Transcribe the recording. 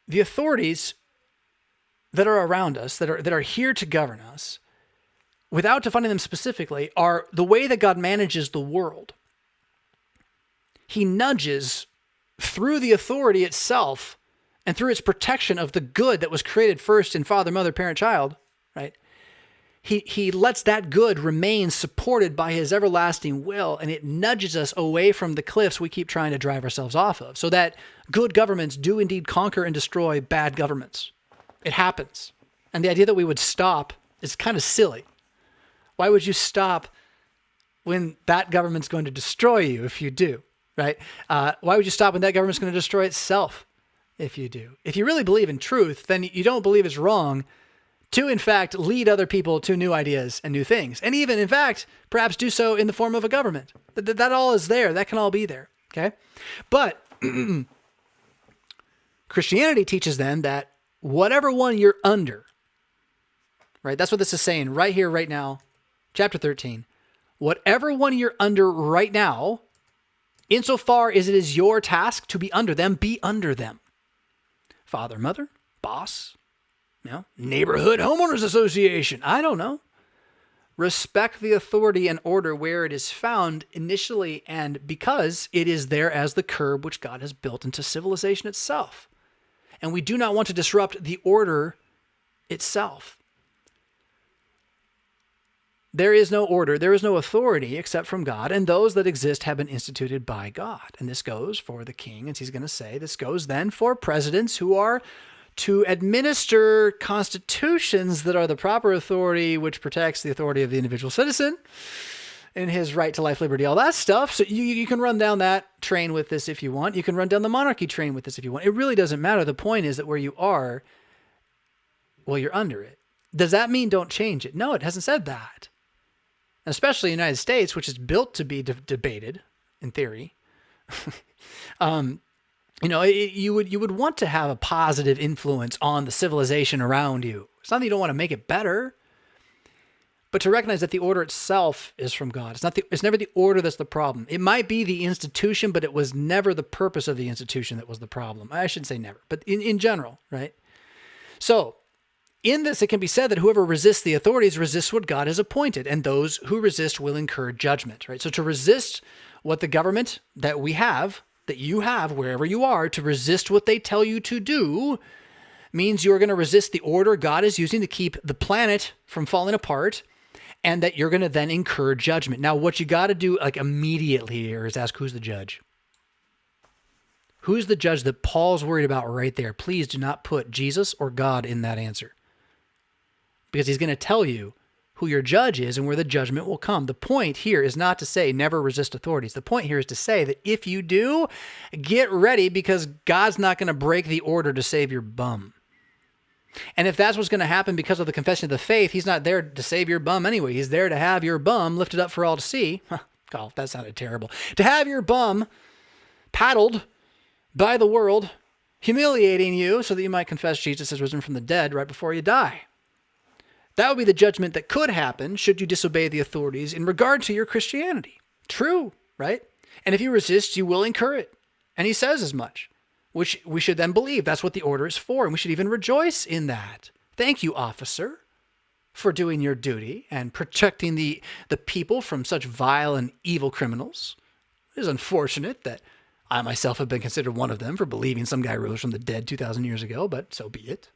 The authorities that are around us, that are here to govern us, without defining them specifically, are the way that God manages the world. He nudges through the authority itself and through its protection of the good that was created first in father, mother, parent, child, right? He lets that good remain supported by his everlasting will, and it nudges us away from the cliffs we keep trying to drive ourselves off of, so that good governments do indeed conquer and destroy bad governments. It happens. And the idea that we would stop is kind of silly. Why would you stop when that government's going to destroy you if you do, right? Why would you stop when that government's going to destroy itself if you do? If you really believe in truth, then you don't believe it's wrong to, in fact, lead other people to new ideas and new things. And even, in fact, perhaps do so in the form of a government. That all is there. That can all be there, okay? But Christianity teaches then that whatever one you're under, right? That's what this is saying right here, right now, chapter 13. Whatever one you're under right now, insofar as it is your task to be under them, be under them. Father, mother, boss, neighborhood homeowners association. I don't know. Respect the authority and order where it is found initially, and because it is there as the curb which God has built into civilization itself. And we do not want to disrupt the order itself. There is no order, there is no authority except from God, and those that exist have been instituted by God. And this goes for the king, as he's going to say. This goes then for presidents who are to administer constitutions that are the proper authority, which protects the authority of the individual citizen and his right to life, liberty, all that stuff. So you can run down that train with this if you want. You can run down the monarchy train with this if you want. It really doesn't matter. The point is that where you are, well, you're under it. Does that mean don't change it? No, it hasn't said that. Especially in the United States, which is built to be debated, in theory. You would want to have a positive influence on the civilization around you. It's not that you don't want to make it better, but to recognize that the order itself is from God. It's never the order that's the problem. It might be the institution, but it was never the purpose of the institution that was the problem. I shouldn't say never, but in general, right? So in this, it can be said that whoever resists the authorities resists what God has appointed, and those who resist will incur judgment, right? So to resist what the government that we have, that you have wherever you are, to resist what they tell you to do means you're going to resist the order God is using to keep the planet from falling apart, and that you're going to then incur judgment. Now, what you got to do immediately here is ask, who's the judge? Who's the judge that Paul's worried about right there? Please do not put Jesus or God in that answer, because he's going to tell you who your judge is and where the judgment will come. The point here is not to say never resist authorities. The point here is to say that if you do, get ready, because God's not going to break the order to save your bum. And if that's what's going to happen because of the confession of the faith, he's not there to save your bum anyway. He's there to have your bum lifted up for all to see. God, that sounded terrible. To have your bum paddled by the world, humiliating you so that you might confess Jesus has risen from the dead right before you die. That would be the judgment that could happen should you disobey the authorities in regard to your Christianity. True, right? And if you resist, you will incur it. And he says as much, which we should then believe. That's what the order is for, and we should even rejoice in that. Thank you, officer, for doing your duty and protecting the people from such vile and evil criminals. It is unfortunate that I myself have been considered one of them for believing some guy rose from the dead 2,000 years ago, but so be it.